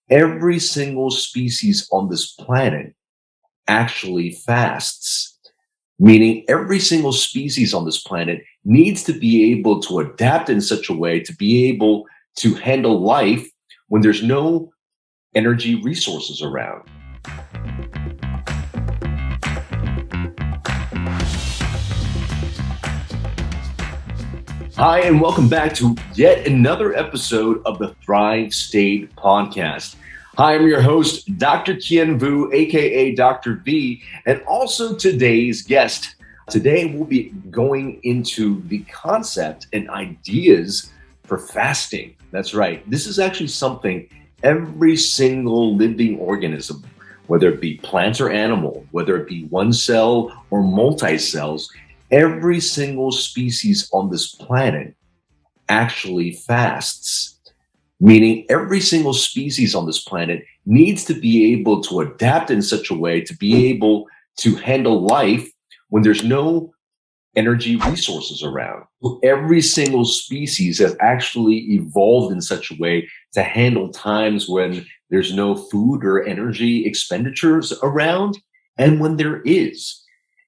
every single species on this planet actually fasts, meaning every single species on this planet needs to be able to adapt in such a way to be able to handle life when there's no energy resources around. Hi, and welcome back to yet another episode of the Thrive State podcast. Hi, I'm your host, Dr. Kien Vuu, aka Dr. V, and also today's guest. Today, we'll be going into the concept and ideas for fasting. That's right. This is actually something every single living organism, whether it be plant or animal, whether it be one cell or multi-cells, every single species on this planet actually fasts, meaning every single species on this planet needs to be able to adapt in such a way to be able to handle life when there's no energy resources around. Every single species has actually evolved in such a way to handle times when there's no food or energy expenditures around, and when there is.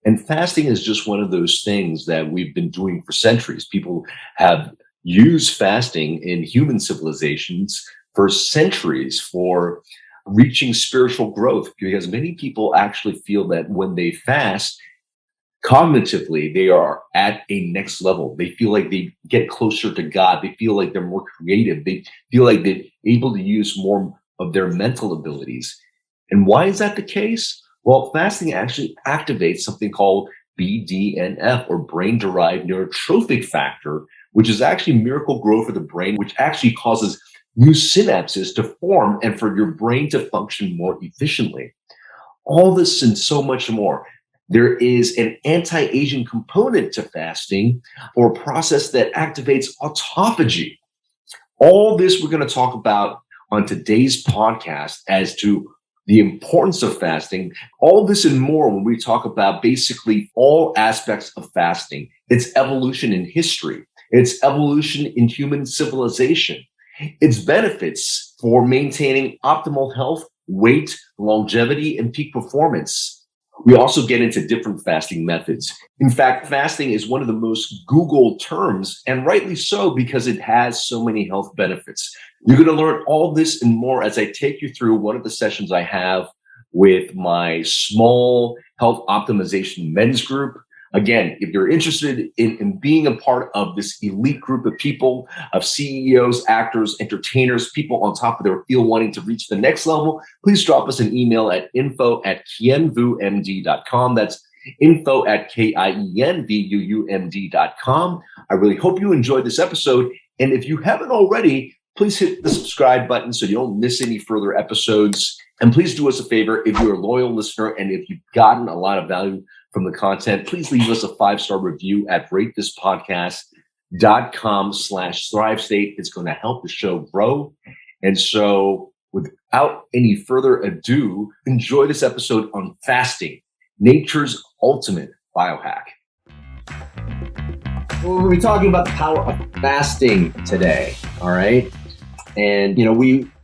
And fasting is just one of those things that we've been doing for centuries. People have used fasting in human civilizations for centuries for reaching spiritual growth, because many people actually feel that when they fast, cognitively, they are at a next level. They feel like they get closer to God. They feel like they're more creative. They feel like they're able to use more of their mental abilities. And why is that the case? Well, fasting actually activates something called BDNF, or brain-derived neurotrophic factor, which is actually miracle growth of the brain, which actually causes new synapses to form and for your brain to function more efficiently. All this and so much more. There is an anti-aging component to fasting, or a process that activates autophagy. All this we're going to talk about on today's podcast as to the importance of fasting, all this and more when we talk about basically all aspects of fasting, its evolution in history, its evolution in human civilization, its benefits for maintaining optimal health, weight, longevity, and peak performance. We also get into different fasting methods. In fact, fasting is one of the most Googled terms, and rightly so, because it has so many health benefits. You're going to learn all this and more as I take you through one of the sessions I have with my small health optimization men's group. Again, if you're interested in being a part of this elite group of people, of CEOs, actors, entertainers, people on top of their field wanting to reach the next level, please drop us an email at info@kienvuumd.com. That's info@kienvuumd.com. I really hope you enjoyed this episode. And if you haven't already, please hit the subscribe button so you don't miss any further episodes. And please do us a favor, if you're a loyal listener and if you've gotten a lot of value from the content, please leave us a 5-star review at ratethispodcast.com/Thrive State. It's going to help the show grow. And so without any further ado, enjoy this episode on fasting, nature's ultimate biohack. Well, we'll be talking about the power of fasting today. All right. And,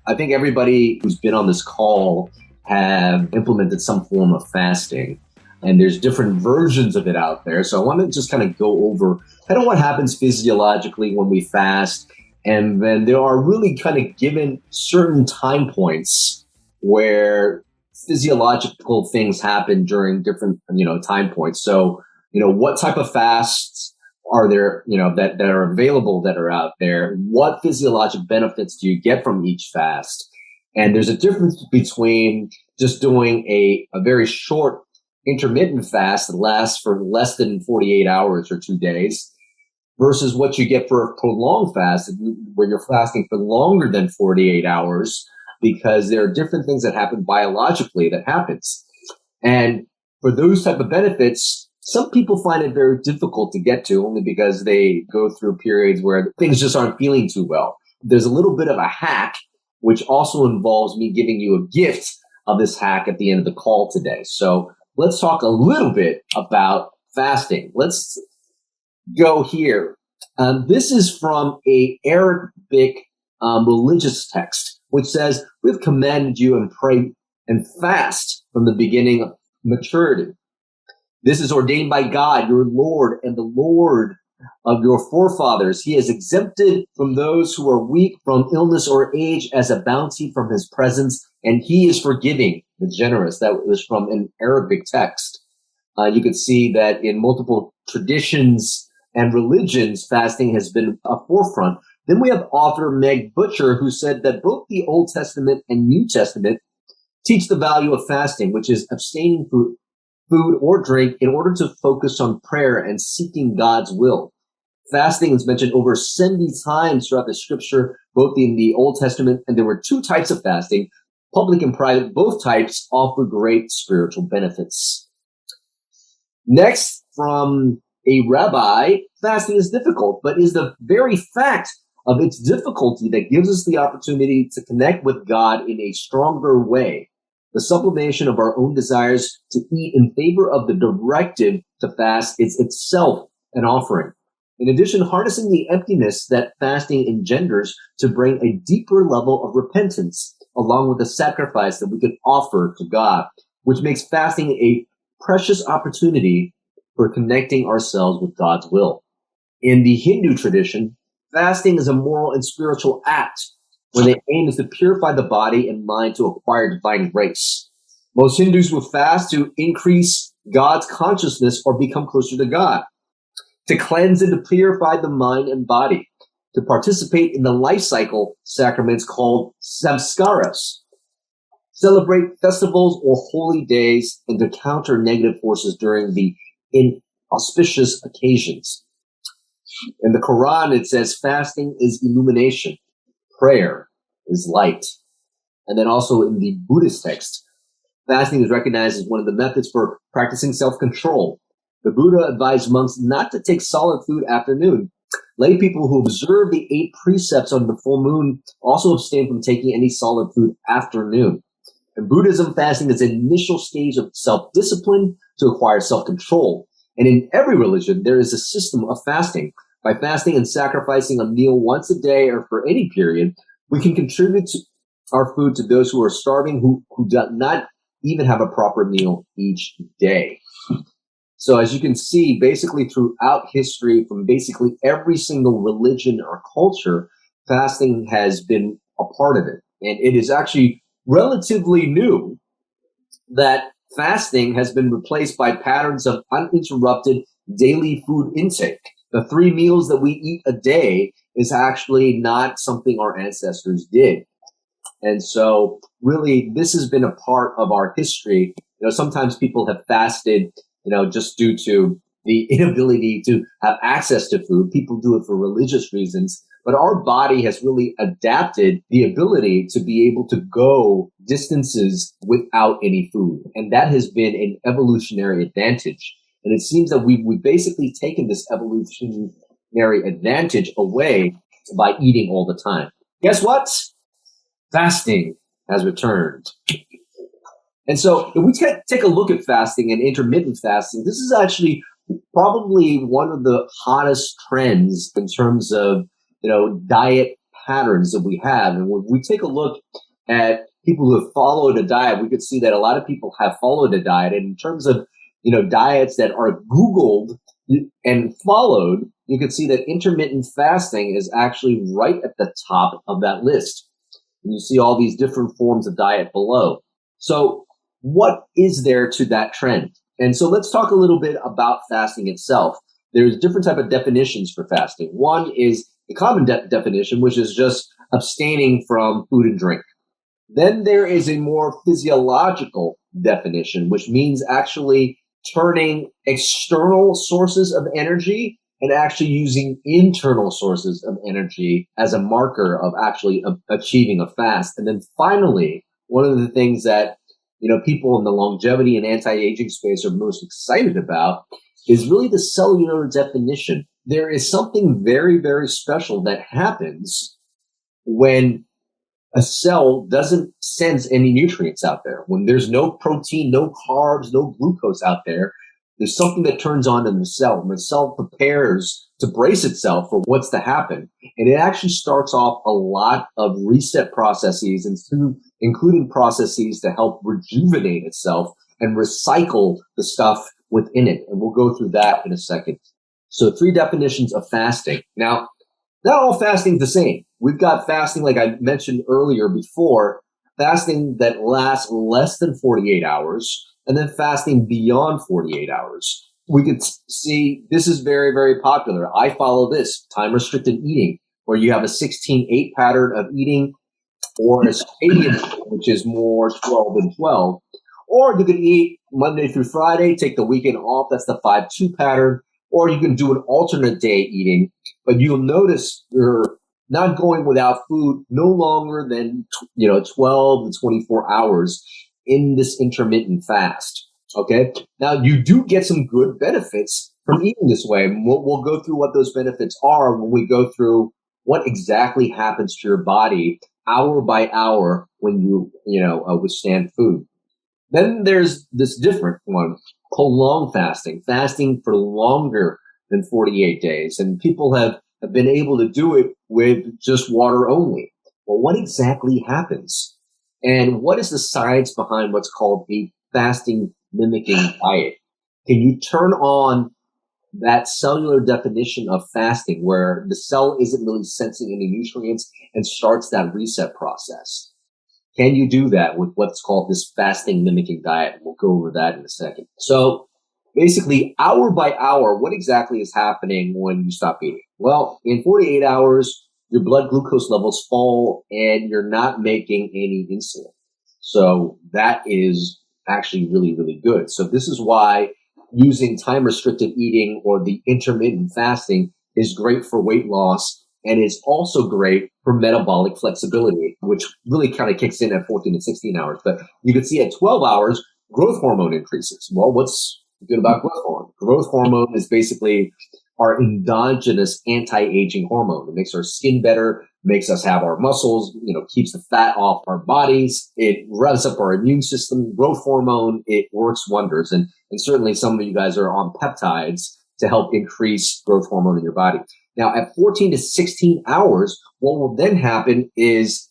I think everybody who's been on this call have implemented some form of fasting. And there's different versions of it out there. So I want to just kind of go over kind of what happens physiologically when we fast. And then there are really kind of given certain time points where physiological things happen during different, time points. So, what type of fasts are there, that are available, that are out there? What physiologic benefits do you get from each fast? And there's a difference between just doing a very short intermittent fast that lasts for less than 48 hours or 2 days versus what you get for a prolonged fast where you're fasting for longer than 48 hours, because there are different things that happen biologically that happens. And for those type of benefits, some people find it very difficult to get to, only because they go through periods where things just aren't feeling too well. There's a little bit of a hack, which also involves me giving you a gift of this hack at the end of the call today. So let's talk a little bit about fasting. Let's go here. This is from a Arabic religious text. which says, we've commanded you and pray and fast from the beginning of maturity. This is ordained by God, your Lord, and the Lord of your forefathers. He has exempted from those who are weak from illness or age as a bounty from his presence, and he is forgiving, the generous. That was from an Arabic text. You could see that in multiple traditions and religions, fasting has been a forefront. Then we have author Meg Butcher, who said that both the Old Testament and New Testament teach the value of fasting, which is abstaining from food or drink in order to focus on prayer and seeking God's will. Fasting is mentioned over 70 times throughout the scripture, both in the Old Testament, and there were two types of fasting, public and private. Both types offer great spiritual benefits. Next, from a rabbi, fasting is difficult, but is the very fact of its difficulty that gives us the opportunity to connect with God in a stronger way. The sublimation of our own desires to eat in favor of the directive to fast is itself an offering. In addition, harnessing the emptiness that fasting engenders to bring a deeper level of repentance, along with the sacrifice that we could offer to God, which makes fasting a precious opportunity for connecting ourselves with God's will. In the Hindu tradition, fasting is a moral and spiritual act where the aim is to purify the body and mind to acquire divine grace. Most Hindus will fast to increase God's consciousness or become closer to God, to cleanse and to purify the mind and body, to participate in the life cycle sacraments called samskaras, celebrate festivals or holy days, and to counter negative forces during the inauspicious occasions. In the Quran, it says fasting is illumination, prayer is light. And then also in the Buddhist text, fasting is recognized as one of the methods for practicing self-control. The Buddha advised monks not to take solid food after noon. Lay people who observe the 8 precepts on the full moon also abstain from taking any solid food after noon. In Buddhism, fasting is an initial stage of self-discipline to acquire self-control. And in every religion, there is a system of fasting. By fasting and sacrificing a meal once a day or for any period, we can contribute our food to those who are starving, who do not even have a proper meal each day. So as you can see, basically throughout history, from basically every single religion or culture, fasting has been a part of it. And it is actually relatively new that fasting has been replaced by patterns of uninterrupted daily food intake. The 3 meals that we eat a day is actually not something our ancestors did. And so really, this has been a part of our history. Sometimes people have fasted, just due to the inability to have access to food. People do it for religious reasons. But our body has really adapted the ability to be able to go distances without any food. And that has been an evolutionary advantage. And it seems that we've basically taken this evolutionary advantage away by eating all the time. Guess what? Fasting has returned. And so if we take a look at fasting and intermittent fasting, this is actually probably one of the hottest trends in terms of diet patterns that we have. And when we take a look at people who have followed a diet, we could see that a lot of people have followed a diet. And in terms of, diets that are Googled and followed, you can see that intermittent fasting is actually right at the top of that list. And you see all these different forms of diet below. So what is there to that trend? And so let's talk a little bit about fasting itself. There's different type of definitions for fasting. One is the common definition, which is just abstaining from food and drink. Then there is a more physiological definition, which means actually turning external sources of energy and actually using internal sources of energy as a marker of actually achieving a fast. And then finally, one of the things that people in the longevity and anti-aging space are most excited about is really the cellular definition. There is something very, very special that happens when a cell doesn't sense any nutrients out there. When there's no protein, no carbs, no glucose out there, there's something that turns on in the cell, and the cell prepares to brace itself for what's to happen. And it actually starts off a lot of reset processes, including processes to help rejuvenate itself and recycle the stuff within it. And we'll go through that in a second. So 3 definitions of fasting. Now, not all fasting is the same. We've got fasting, like I mentioned earlier before, fasting that lasts less than 48 hours, and then fasting beyond 48 hours. We could see this is very, very popular. I follow this time-restricted eating, where you have a 16-8 pattern of eating, or a circadian, which is more 12 and 12. Or you can eat Monday through Friday, take the weekend off. That's the 5-2 pattern. Or you can do an alternate day eating, but you'll notice you're not going without food no longer than 12 to 24 hours in this intermittent fast. Okay. Now you do get some good benefits from eating this way. We'll go through what those benefits are when we go through what exactly happens to your body hour by hour when you withstand food. Then there's this different one, prolonged fasting, fasting for longer than 48 days. And people have been able to do it with just water only. Well, what exactly happens? And what is the science behind what's called a fasting mimicking diet? Can you turn on that cellular definition of fasting where the cell isn't really sensing any nutrients and starts that reset process? Can you do that with what's called this fasting mimicking diet? We'll go over that in a second. So basically, hour by hour, what exactly is happening when you stop eating? Well, in 48 hours, your blood glucose levels fall and you're not making any insulin. So that is actually really, really good. So this is why using time-restricted eating or the intermittent fasting is great for weight loss. And it's also great for metabolic flexibility, which really kind of kicks in at 14 to 16 hours. But you can see at 12 hours, growth hormone increases. Well, what's good about growth hormone? Growth hormone is basically our endogenous anti-aging hormone. It makes our skin better, makes us have our muscles, keeps the fat off our bodies. It revs up our immune system. Growth hormone, it works wonders. And certainly some of you guys are on peptides to help increase growth hormone in your body. Now, at 14 to 16 hours, what will then happen is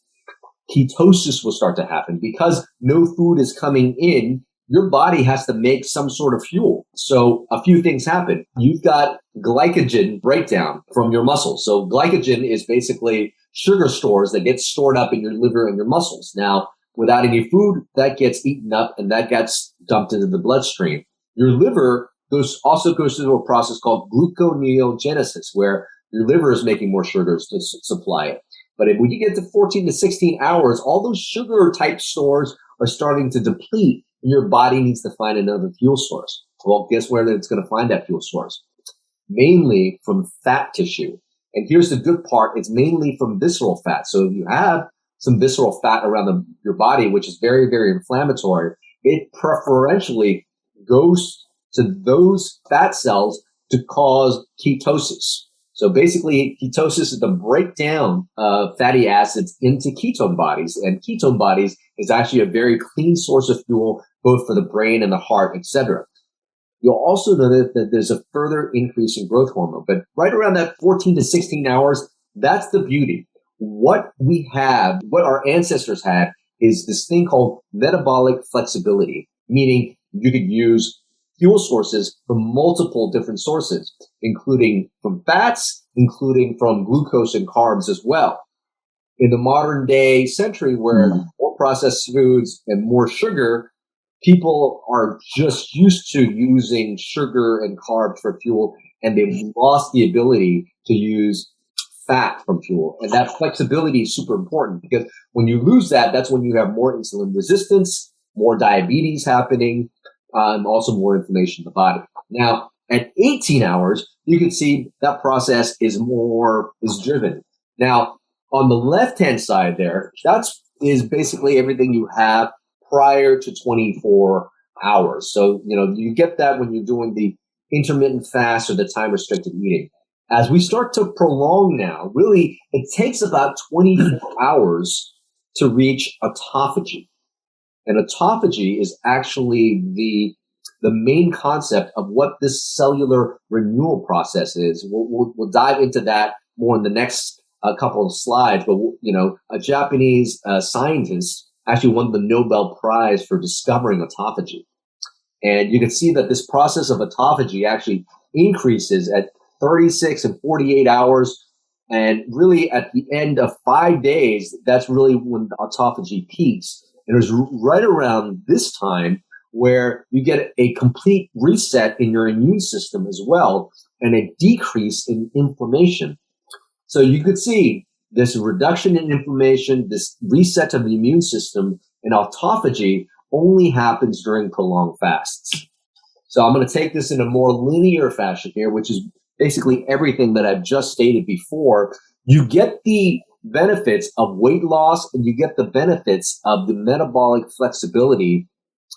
ketosis will start to happen. Because no food is coming in, your body has to make some sort of fuel. So a few things happen. You've got glycogen breakdown from your muscles. So glycogen is basically sugar stores that get stored up in your liver and your muscles. Now, without any food, that gets eaten up and that gets dumped into the bloodstream. Your liver also goes through a process called gluconeogenesis, where your liver is making more sugars to supply it. But when you get to 14 to 16 hours, all those sugar type stores are starting to deplete, and your body needs to find another fuel source. Well, guess where it's going to find that fuel source? Mainly from fat tissue. And here's the good part. It's mainly from visceral fat. So if you have some visceral fat around your body, which is very, very inflammatory, it preferentially goes to those fat cells to cause ketosis. So basically, ketosis is the breakdown of fatty acids into ketone bodies. And ketone bodies is actually a very clean source of fuel, both for the brain and the heart, etc. You'll also notice that there's a further increase in growth hormone. But right around that 14 to 16 hours, that's the beauty. What we have, what our ancestors had, is this thing called metabolic flexibility, meaning you could use fuel sources from multiple different sources, including from fats, including from glucose and carbs as well. In the modern day century, where more processed foods and more sugar, people are just used to using sugar and carbs for fuel, and they've lost the ability to use fat from fuel. And that flexibility is super important, because when you lose that, that's when you have more insulin resistance, more diabetes happening, and also more inflammation in the body. Now, at 18 hours, you can see that process is driven. Now, on the left-hand side there, is basically everything you have prior to 24 hours. So, you get that when you're doing the intermittent fast or the time-restricted eating. As we start to prolong now, really, it takes about 24 hours to reach autophagy. And autophagy is actually the the main concept of what this cellular renewal process is. We'll dive into that more in the next couple of slides. But, a Japanese scientist actually won the Nobel Prize for discovering autophagy. And you can see that this process of autophagy actually increases at 36 and 48 hours. And really at the end of 5 days, that's really when the autophagy peaks. And it was right around this time where you get a complete reset in your immune system as well, and a decrease in inflammation. So you could see this reduction in inflammation, this reset of the immune system, and autophagy only happens during prolonged fasts. So I'm going to take this in a more linear fashion here, which is basically everything that I've just stated before. You get the benefits of weight loss, and you get the benefits of the metabolic flexibility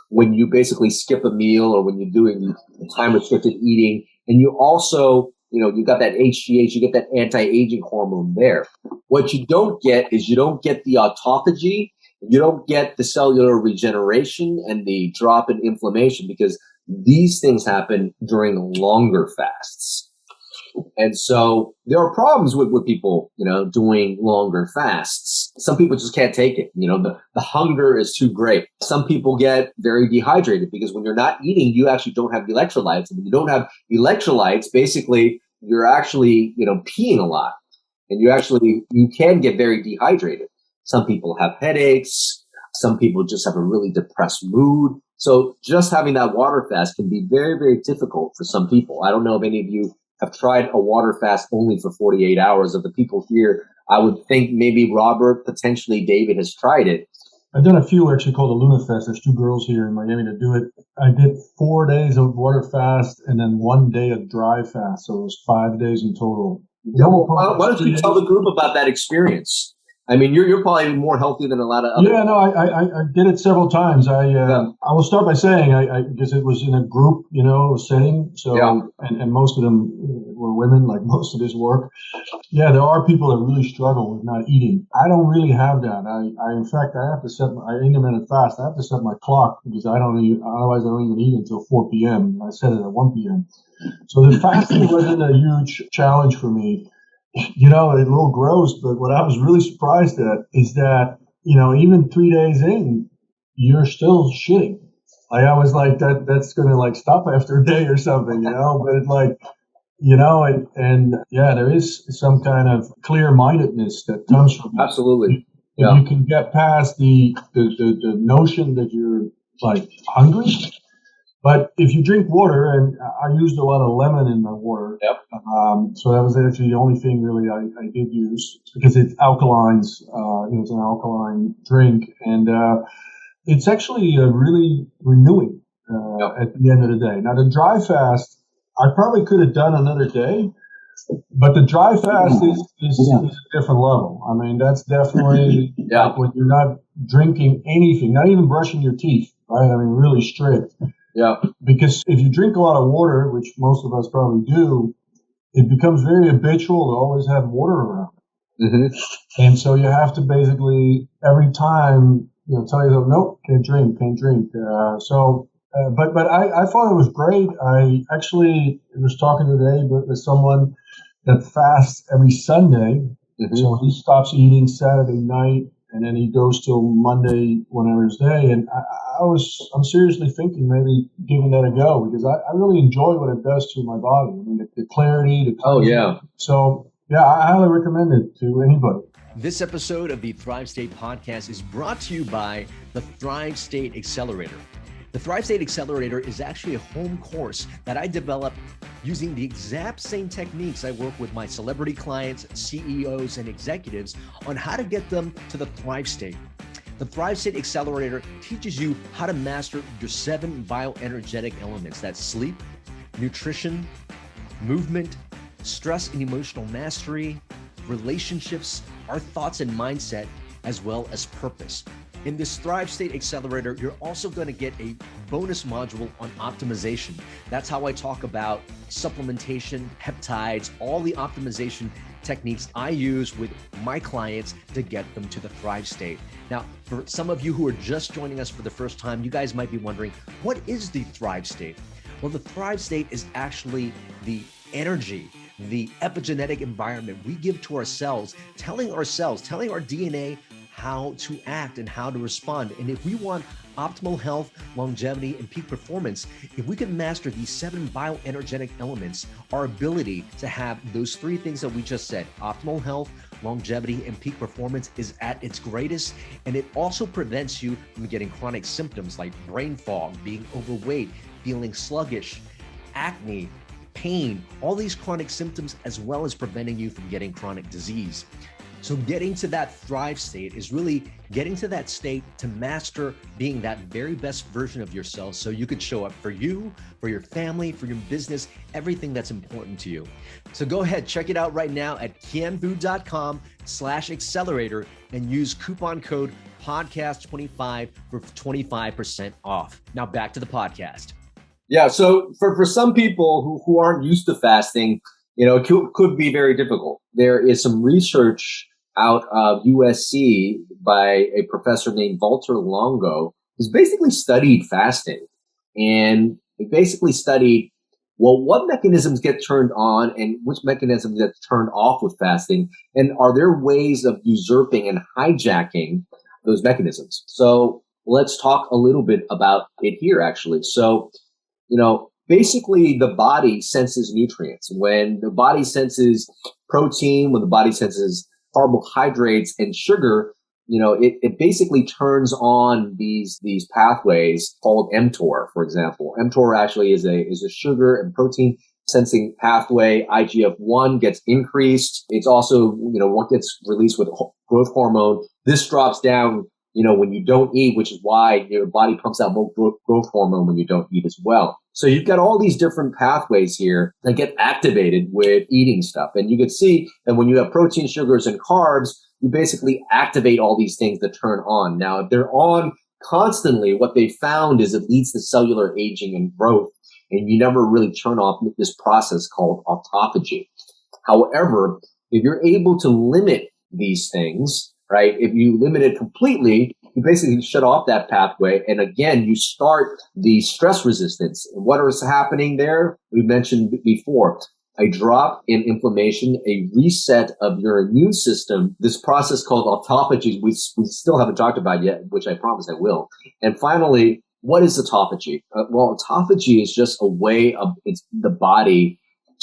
when you basically skip a meal or when you're doing time restricted eating. And you also, you got that HGH, you get that anti-aging hormone there. What you don't get is you don't get the autophagy, you don't get the cellular regeneration and the drop in inflammation, because these things happen during longer fasts. And so there are problems with people, doing longer fasts. Some people just can't take it. The hunger is too great. Some people get very dehydrated because when you're not eating, you actually don't have electrolytes. And when you don't have electrolytes, basically you're actually, peeing a lot, and you can get very dehydrated. Some people have headaches. Some people just have a really depressed mood. So just having that water fast can be very, very difficult for some people. I don't know if any of you have tried a water fast only for 48 hours. Of the people here, I would think maybe Robert, potentially David, has tried it. I've done a few actually called the Luna Fest. There's 2 girls here in Miami that do it. I did 4 days of water fast and then 1 day of dry fast. So it was 5 days in total. Why don't you tell the group about that experience? I mean, you're probably more healthy than a lot of other. Yeah, no, I did it several times. I will start by saying because it was in a group, setting. So and most of them were women, like most of this work. Yeah, there are people that really struggle with not eating. I don't really have that. I in fact I have to set my intermittent fast. I have to set my clock because otherwise I don't even eat until 4 p.m. I set it at 1 p.m. So the fasting wasn't a huge challenge for me. A little gross, but what I was really surprised at is that, even 3 days in, you're still shitting. Like, I was like, that's going to stop after a day or something, but there is some kind of clear-mindedness that comes from it. Absolutely. If you can get past the notion that you're hungry. But if you drink water, and I used a lot of lemon in my water, so that was actually the only thing really I did use, because it's alkalines, it's an alkaline drink, and it's actually really renewing at the end of the day. Now, the dry fast, I probably could have done another day, but the dry fast is a different level. I mean, that's definitely when you're not drinking anything, not even brushing your teeth, right? I mean, really strict. Yeah. Because if you drink a lot of water, which most of us probably do, it becomes very habitual to always have water around. Mm-hmm. And so you have to basically every time, tell yourself, nope, can't drink. But I thought it was great. I actually was talking today with someone that fasts every Sunday. Mm-hmm. So he stops eating Saturday night, and then he goes till Monday, whenever his day. And I'm seriously thinking maybe giving that a go, because I really enjoy what it does to my body. I mean, the clarity, the clarity. Oh, yeah. So, I highly recommend it to anybody. This episode of the Thrive State podcast is brought to you by the Thrive State Accelerator. The Thrive State Accelerator is actually a home course that I developed using the exact same techniques I work with my celebrity clients, CEOs, and executives on how to get them to the Thrive State. The Thrive State Accelerator teaches you how to master your 7 bioenergetic elements. That's sleep, nutrition, movement, stress and emotional mastery, relationships, our thoughts and mindset, as well as purpose. In this Thrive State Accelerator, you're also going to get a bonus module on optimization. That's how I talk about supplementation, peptides, all the optimization techniques I use with my clients to get them to the Thrive state. Now, for some of you who are just joining us for the first time, you guys might be wondering, what is the Thrive state? Well, the Thrive state is actually the energy, the epigenetic environment we give to our cells, telling our DNA how to act and how to respond. And if we want optimal health, longevity, and peak performance, if we can master these 7 bioenergetic elements, our ability to have those 3 things that we just said, optimal health, longevity, and peak performance, is at its greatest. And it also prevents you from getting chronic symptoms like brain fog, being overweight, feeling sluggish, acne, pain, all these chronic symptoms, as well as preventing you from getting chronic disease. So getting to that Thrive state is really getting to that state to master being that very best version of yourself so you could show up for you, for your family, for your business, everything that's important to you. So go ahead, check it out right now at kienvuu.com/accelerator and use coupon code podcast25 for 25% off. Now back to the podcast. Yeah. So for some people who aren't used to fasting, it could be very difficult. There is some research out of USC by a professor named Walter Longo, who's basically studied fasting. And he basically studied, well, what mechanisms get turned on and which mechanisms get turned off with fasting? And are there ways of usurping and hijacking those mechanisms? So let's talk a little bit about it here, actually. So, basically the body senses nutrients. When the body senses protein, when the body senses carbohydrates and sugar, it basically turns on these pathways called mTOR, for example. mTOR actually is a sugar and protein sensing pathway. IGF-1 gets increased. It's also, what gets released with growth hormone. This drops down, when you don't eat, which is why your body pumps out more growth hormone when you don't eat as well. So you've got all these different pathways here that get activated with eating stuff. And you can see that when you have protein, sugars, and carbs, you basically activate all these things that turn on. Now, if they're on constantly, what they found is it leads to cellular aging and growth, and you never really turn off this process called autophagy. However, if you're able to limit these things, right? If you limit it completely, you basically shut off that pathway. And again, you start the stress resistance. And what is happening there? We mentioned before, a drop in inflammation, a reset of your immune system, this process called autophagy, we still haven't talked about yet, which I promise I will. And finally, what is autophagy? Well, autophagy is just a way of the body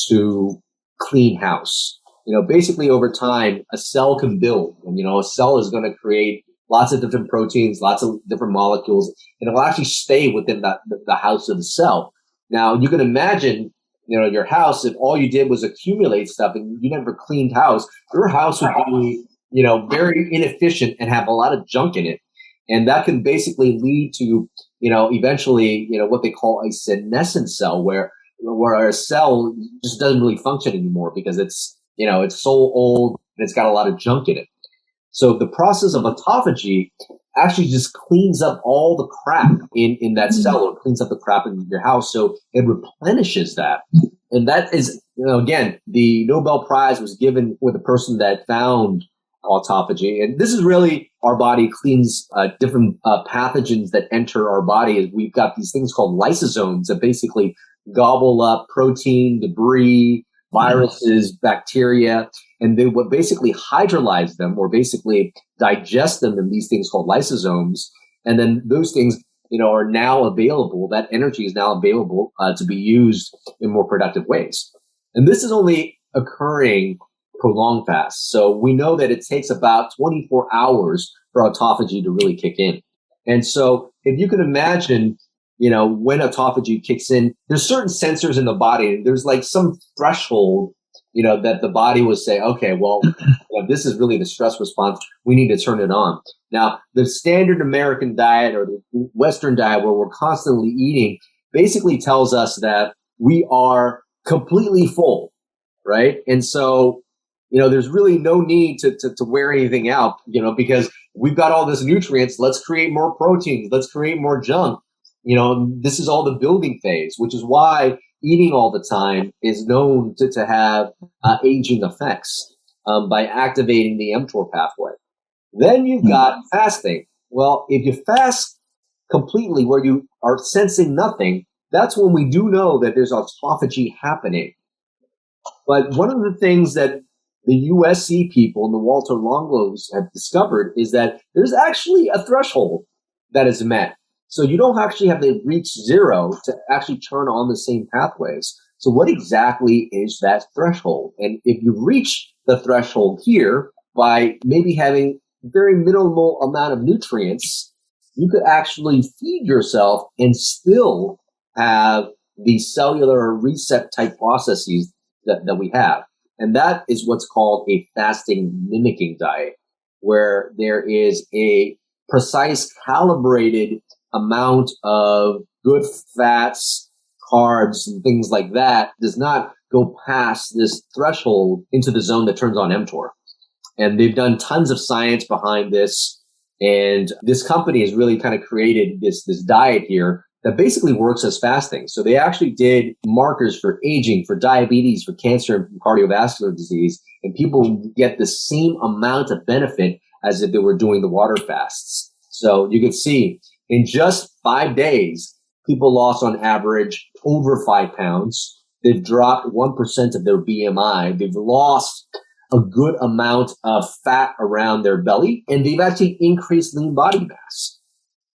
to clean house. Basically over time, a cell can build, and, a cell is going to create lots of different proteins, lots of different molecules, and it will actually stay within the house of the cell. Now, you can imagine, your house, if all you did was accumulate stuff and you never cleaned house, your house would be, very inefficient and have a lot of junk in it. And that can basically lead to, eventually, what they call a senescent cell, where a cell just doesn't really function anymore because it's so old and it's got a lot of junk in it. So the process of autophagy actually just cleans up all the crap in that cell, or cleans up the crap in your house. So it replenishes that. And that is, again, the Nobel Prize was given for the person that found autophagy. And this is really our body cleans different pathogens that enter our body. We've got these things called lysosomes that basically gobble up protein, debris, viruses, bacteria, and they would basically hydrolyze them, or basically digest them in these things called lysosomes. And then those things, are now available. That energy is now available to be used in more productive ways. And this is only occurring prolonged fast. So we know that it takes about 24 hours for autophagy to really kick in. And so if you can imagine, when autophagy kicks in, there's certain sensors in the body. There's like some threshold, that the body will say, okay, well, this is really the stress response. We need to turn it on. Now, the standard American diet, or the Western diet, where we're constantly eating, basically tells us that we are completely full, right? And so, there's really no need to wear anything out, because we've got all this nutrients. Let's create more proteins. Let's create more junk. This is all the building phase, which is why eating all the time is known to have aging effects. by activating the mTOR pathway. Then you've got fasting. Well, if you fast completely where you are sensing nothing, that's when we do know that there's autophagy happening. But one of the things that the USC people and the Walter Longlows have discovered is that there's actually a threshold that is met. So you don't actually have to reach zero to actually turn on the same pathways. So what exactly is that threshold? And if you reach the threshold here by maybe having very minimal amount of nutrients, you could actually feed yourself and still have the cellular reset type processes that we have. And that is what's called a fasting mimicking diet, where there is a precise calibrated amount of good fats, carbs, and things like that does not go past this threshold into the zone that turns on mTOR. And they've done tons of science behind this. And this company has really kind of created this diet here that basically works as fasting. So they actually did markers for aging, for diabetes, for cancer, and cardiovascular disease. And people get the same amount of benefit as if they were doing the water fasts. So you can see in just 5 days, people lost on average over 5 pounds. They've dropped 1% of their BMI. They've lost a good amount of fat around their belly, and they've actually increased lean body mass.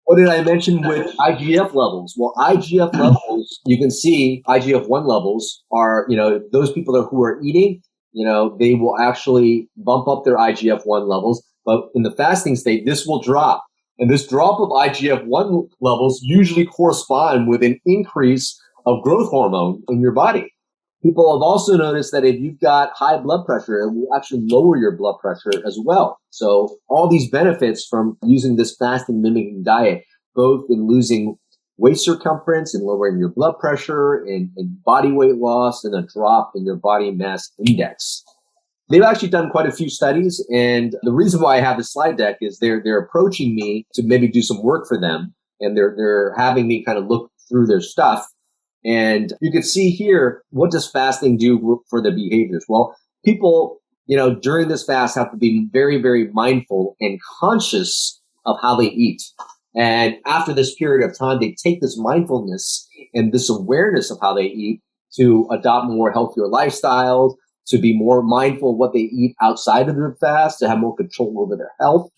What did I mention with IGF levels? Well, IGF levels, you can see IGF-1 levels are, those people who are eating, they will actually bump up their IGF-1 levels. But in the fasting state, this will drop. And this drop of IGF-1 levels usually correspond with an increase of growth hormone in your body. People have also noticed that if you've got high blood pressure, it will actually lower your blood pressure as well. So all these benefits from using this fasting mimicking diet, both in losing waist circumference and lowering your blood pressure and body weight loss and a drop in your body mass index. They've actually done quite a few studies. And the reason why I have this slide deck is they're approaching me to maybe do some work for them. And they're having me kind of look through their stuff. And you can see here, what does fasting do for the behaviors? Well, people, during this fast have to be very, very mindful and conscious of how they eat. And after this period of time, they take this mindfulness and this awareness of how they eat to adopt more healthier lifestyles, to be more mindful of what they eat outside of the fast, to have more control over their health.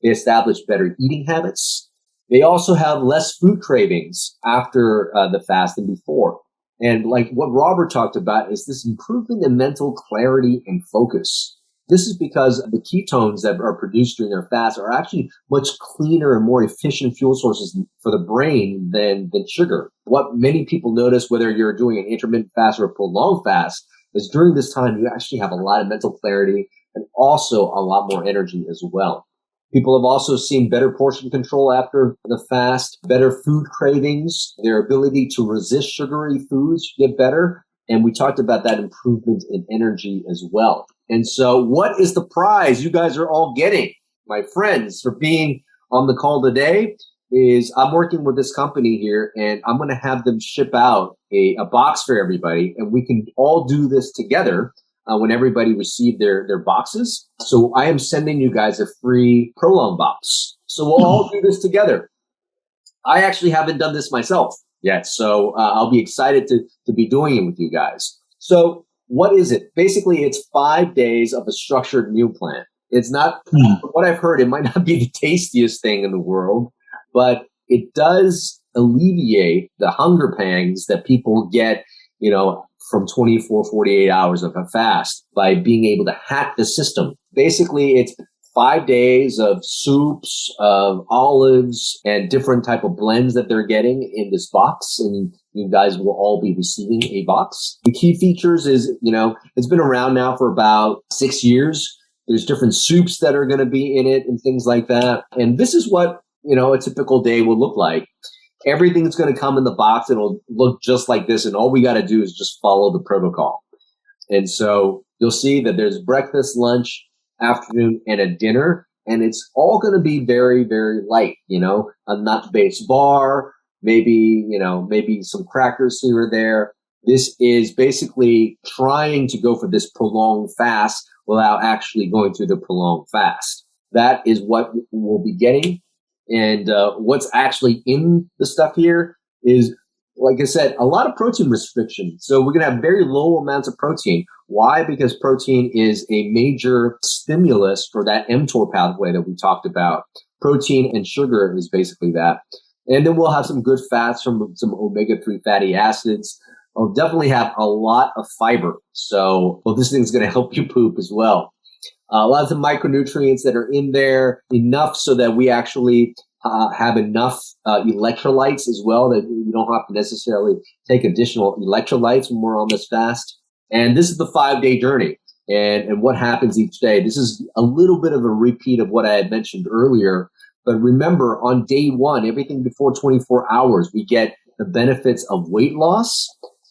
They establish better eating habits. They also have less food cravings after the fast than before. And like what Robert talked about is this improvement in mental clarity and focus. This is because the ketones that are produced during their fast are actually much cleaner and more efficient fuel sources for the brain than sugar. What many people notice, whether you're doing an intermittent fast or a prolonged fast, is during this time, you actually have a lot of mental clarity and also a lot more energy as well. People have also seen better portion control after the fast, better food cravings, their ability to resist sugary foods get better. And we talked about that improvement in energy as well. And so what is the prize you guys are all getting, my friends, for being on the call today? Is I'm working with this company here, and I'm going to have them ship out a box for everybody, and we can all do this together when everybody receives their boxes. So I am sending you guys a free Prolong box. So we'll all do this together. I actually haven't done this myself yet, so I'll be excited to be doing it with you guys. So what is it? Basically, it's 5 days of a structured meal plan. It's not, what I've heard, it might not be the tastiest thing in the world, but it does alleviate the hunger pangs that people get, from 24, 48 hours of a fast by being able to hack the system. Basically, it's 5 days of soups, of olives, and different type of blends that they're getting in this box. And you guys will all be receiving a box. The key features is, it's been around now for about 6 years. There's different soups that are going to be in it and things like that. And this is what, a typical day will look like. Everything's going to come in the box. It'll look just like this. And all we got to do is just follow the protocol. And so you'll see that there's breakfast, lunch, afternoon, and a dinner. And it's all going to be very, very light, a nut-based bar, maybe some crackers here or there. This is basically trying to go for this prolonged fast without actually going through the prolonged fast. That is what we'll be getting. And what's actually in the stuff here is, like I said, a lot of protein restriction. So we're going to have very low amounts of protein. Why? Because protein is a major stimulus for that mTOR pathway that we talked about. Protein and sugar is basically that. And then we'll have some good fats from some omega-3 fatty acids. I'll definitely have a lot of fiber. So, well, this thing's going to help you poop as well. Lots of micronutrients that are in there, enough so that we actually have enough electrolytes as well, that we don't have to necessarily take additional electrolytes when we're on this fast. And this is the 5-day journey. And what happens each day. This is a little bit of a repeat of what I had mentioned earlier. But remember, on day 1, everything before 24 hours, we get the benefits of weight loss,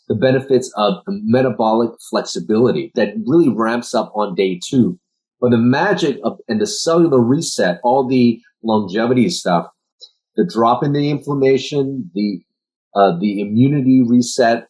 the benefits of metabolic flexibility that really ramps up on day 2. But the magic of and the cellular reset, all the longevity stuff, the drop in the inflammation, the immunity reset,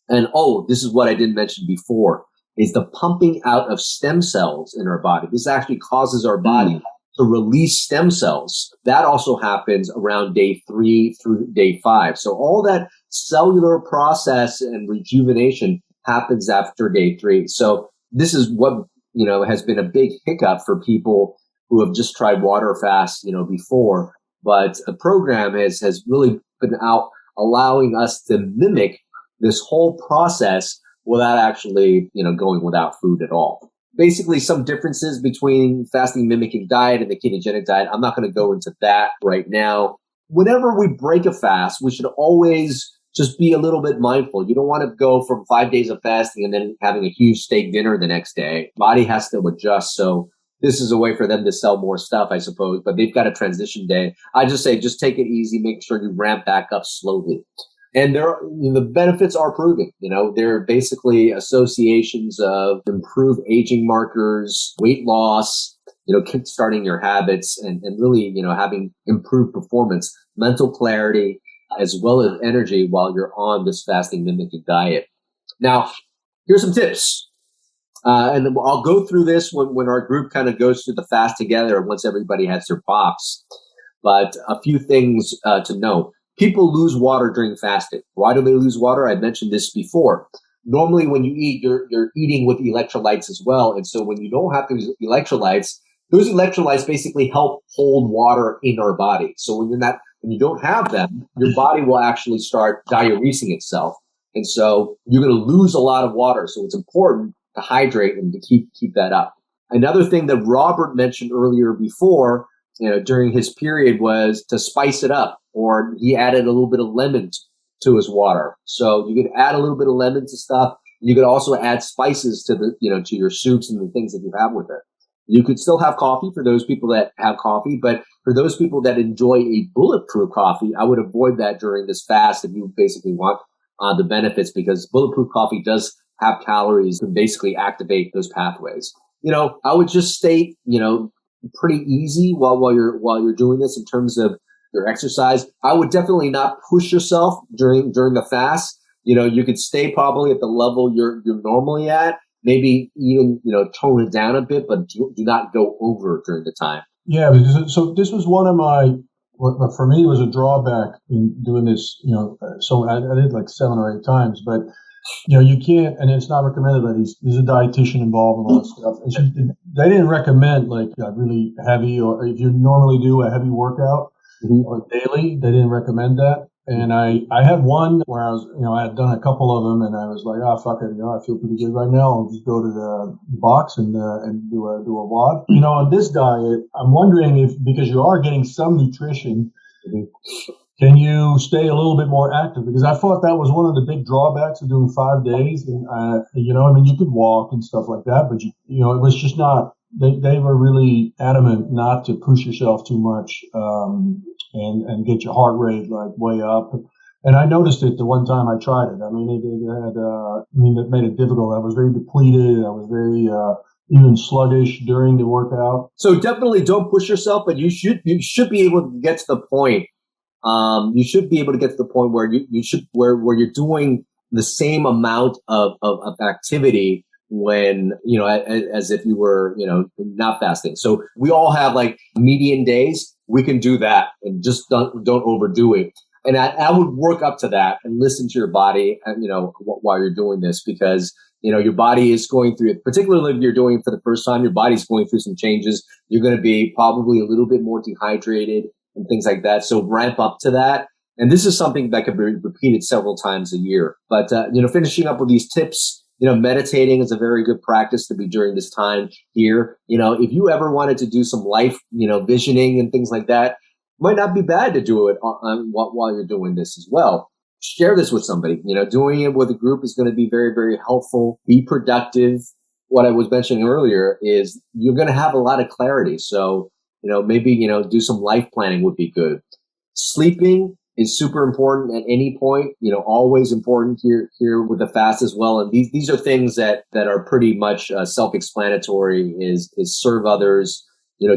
and this is what I didn't mention before, is the pumping out of stem cells in our body. This actually causes our body to release stem cells. That also happens around day 3 through day 5. So all that cellular process and rejuvenation happens after day 3. So this is what, has been a big hiccup for people who have just tried water fast, before. But the program has really been out allowing us to mimic this whole process without actually, going without food at all. Basically, some differences between fasting mimicking diet and the ketogenic diet. I'm not going to go into that right now. Whenever we break a fast, we should always just be a little bit mindful. You don't want to go from 5 days of fasting and then having a huge steak dinner the next day. Body has to adjust. So this is a way for them to sell more stuff, I suppose, but they've got a transition day. I just say, just take it easy. Make sure you ramp back up slowly. And the benefits are proven. They're basically associations of improved aging markers, weight loss, kickstarting your habits, and really, having improved performance, mental clarity, as well as energy while you're on this fasting mimicking diet. Now, here's some tips. And I'll go through this when our group kind of goes through the fast together once everybody has their pops. But a few things to know. People lose water during fasting. Why do they lose water? I mentioned this before. Normally, when you eat, you're eating with electrolytes as well. And so when you don't have those electrolytes basically help hold water in our body. So when you don't have them, your body will actually start diuresing itself. And so you're going to lose a lot of water. So it's important to hydrate and to keep that up. Another thing that Robert mentioned earlier before, during his period, was to spice it up, or he added a little bit of lemon to his water. So you could add a little bit of lemon to stuff. You could also add spices to to your soups and the things that you have with it. You could still have coffee for those people that have coffee, but for those people that enjoy a bulletproof coffee, I would avoid that during this fast if you basically want the benefits, because bulletproof coffee does have calories and basically activate those pathways. I would just stay, pretty easy while you're doing this in terms of your exercise. I would definitely not push yourself during the fast. You could stay probably at the level you're normally at, maybe even, tone it down a bit, but do not go over during the time. Yeah. So this was one of what for me was a drawback in doing this, so I did like 7 or 8 times, but you can't, and it's not recommended, but there's a dietitian involved and all that stuff. They didn't recommend like really heavy, or if you normally do a heavy workout or daily, they didn't recommend that. And I had one where I was, I had done a couple of them, and I was like, oh, fuck it, I feel pretty good right now. I'll just go to the box and do a WOD. On this diet, I'm wondering if, because you are getting some nutrition, can you stay a little bit more active? Because I thought that was one of the big drawbacks of doing 5 days. And, you could walk and stuff like that, but it was just not, they were really adamant not to push yourself too much, and get your heart rate like way up. And I noticed it the one time I tried it. I mean, it made it difficult. I was very depleted. I was very, even sluggish during the workout. So definitely don't push yourself, but you should be able to get to the point. You should be able to get to the point where where you're doing the same amount of activity when, as if you were, not fasting. So we all have like median days. We can do that and just don't overdo it. And I would work up to that and listen to your body, while you're doing this, because, your body is going through it, particularly if you're doing it for the first time, your body's going through some changes. You're going to be probably a little bit more dehydrated and things like that. So ramp up to that. And this is something that can be repeated several times a year. But, finishing up with these tips, meditating is a very good practice to be during this time here. If you ever wanted to do some life, visioning and things like that, might not be bad to do it while you're doing this as well. Share this with somebody. Doing it with a group is going to be very, very helpful. Be productive. What I was mentioning earlier is you're going to have a lot of clarity. So, maybe, do some life planning would be good. Sleeping is super important at any point, always important here with the fast as well. And these are things that are pretty much self-explanatory is serve others,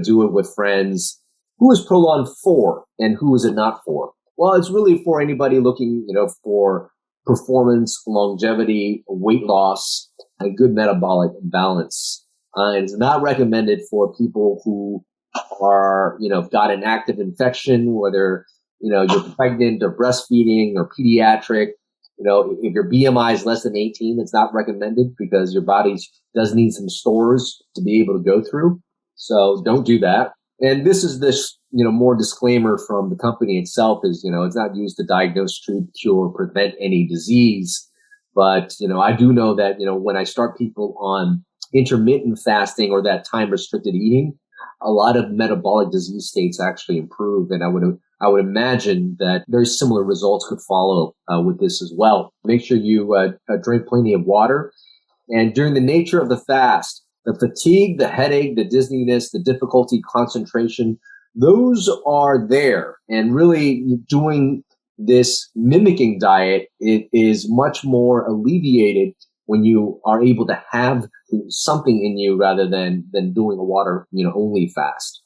do it with friends. Who is Prolon for and who is it not for? Well, it's really for anybody looking, for performance, longevity, weight loss, and good metabolic balance. And it's not recommended for people who are, got an active infection, whether you're pregnant or breastfeeding or pediatric. If your BMI is less than 18, it's not recommended because your body does need some stores to be able to go through. So don't do that. And this is more disclaimer from the company itself is, it's not used to diagnose, treat, cure, prevent any disease. But, I do know that, when I start people on intermittent fasting or that time restricted eating, a lot of metabolic disease states actually improve. And I would imagine that very similar results could follow with this as well. Make sure you drink plenty of water. And during the nature of the fast, the fatigue, the headache, the dizziness, the difficulty, concentration, those are there. And really doing this mimicking diet, it is much more alleviated when you are able to have something in you rather than doing a water, only fast.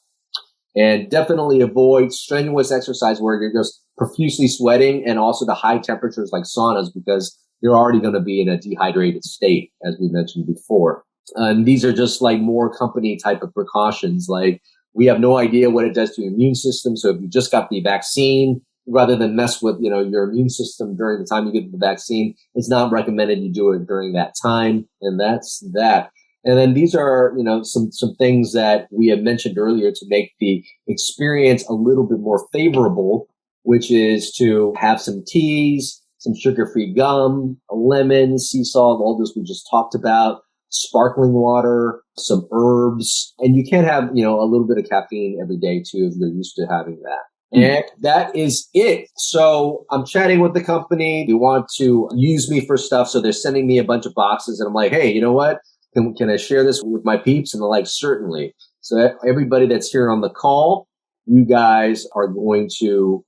And definitely avoid strenuous exercise where you're just profusely sweating and also the high temperatures like saunas because you're already going to be in a dehydrated state, as we mentioned before. And these are just like more company type of precautions. Like we have no idea what it does to your immune system. So if you just got the vaccine, rather than mess with, your immune system during the time you get the vaccine, it's not recommended you do it during that time. And that's that. And then these are, some things that we have mentioned earlier to make the experience a little bit more favorable, which is to have some teas, some sugar-free gum, a lemon, sea salt, all this we just talked about, sparkling water, some herbs. And you can't have, a little bit of caffeine every day too if you're used to having that. And that is it. So I'm chatting with the company. They want to use me for stuff. So they're sending me a bunch of boxes and I'm like, hey, you know what? Can I share this with my peeps? And they're like, certainly. So everybody that's here on the call, you guys are going to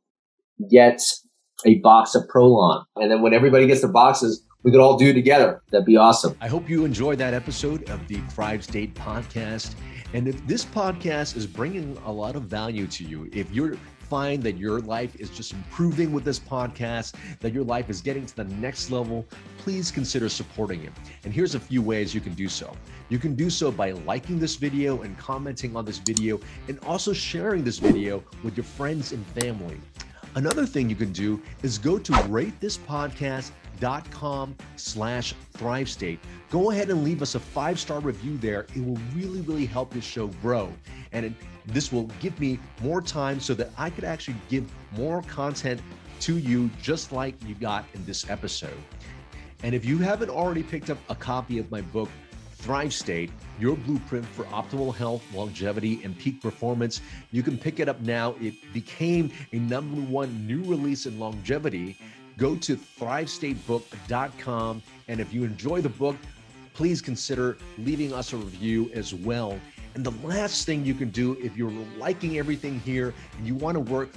get a box of Prolon. And then when everybody gets the boxes, we could all do it together. That'd be awesome. I hope you enjoyed that episode of the Thrive State podcast. And if this podcast is bringing a lot of value to you, if you're find that your life is just improving with this podcast, that your life is getting to the next level, please consider supporting it. And here's a few ways you can do so. You can do so by liking this video and commenting on this video and also sharing this video with your friends and family. Another thing you can do is go to ratethispodcast.com/ThriveState. Go ahead and leave us a 5-star review there. It will really, really help this show grow. And this will give me more time so that I could actually give more content to you, just like you got in this episode. And if you haven't already picked up a copy of my book, Thrive State, Your Blueprint for Optimal Health, Longevity, and Peak Performance, you can pick it up now. It became a #1 new release in longevity. Go to thrivestatebook.com. And if you enjoy the book, please consider leaving us a review as well. And the last thing you can do, if you're liking everything here and you want to work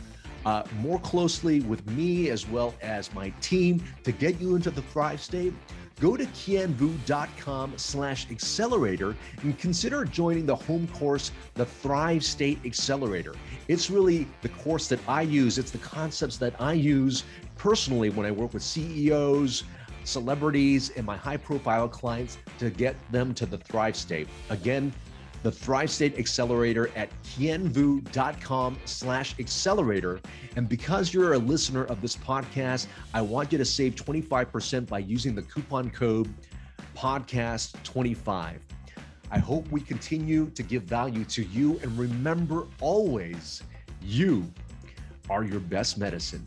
more closely with me as well as my team to get you into the Thrive State, go to kienvuu.com/accelerator and consider joining the home course, the Thrive State Accelerator. It's really the course that I use. It's the concepts that I use personally when I work with CEOs, celebrities and my high profile clients to get them to the Thrive State. Again, the Thrive State Accelerator at kienvuu.com/accelerator. And because you're a listener of this podcast, I want you to save 25% by using the coupon code podcast25. I hope we continue to give value to you. And remember always, you are your best medicine.